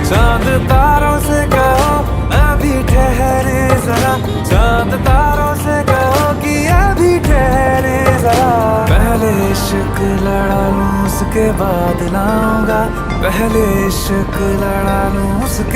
चांद तारों से कहो अभी ठहरे जरा, चांद तारों से कहो कि अभी ठहरे जरा। पहले इश्क लड़ा लूं उसके बाद लाऊंगा, पहले इश्क लड़ा लूं उसके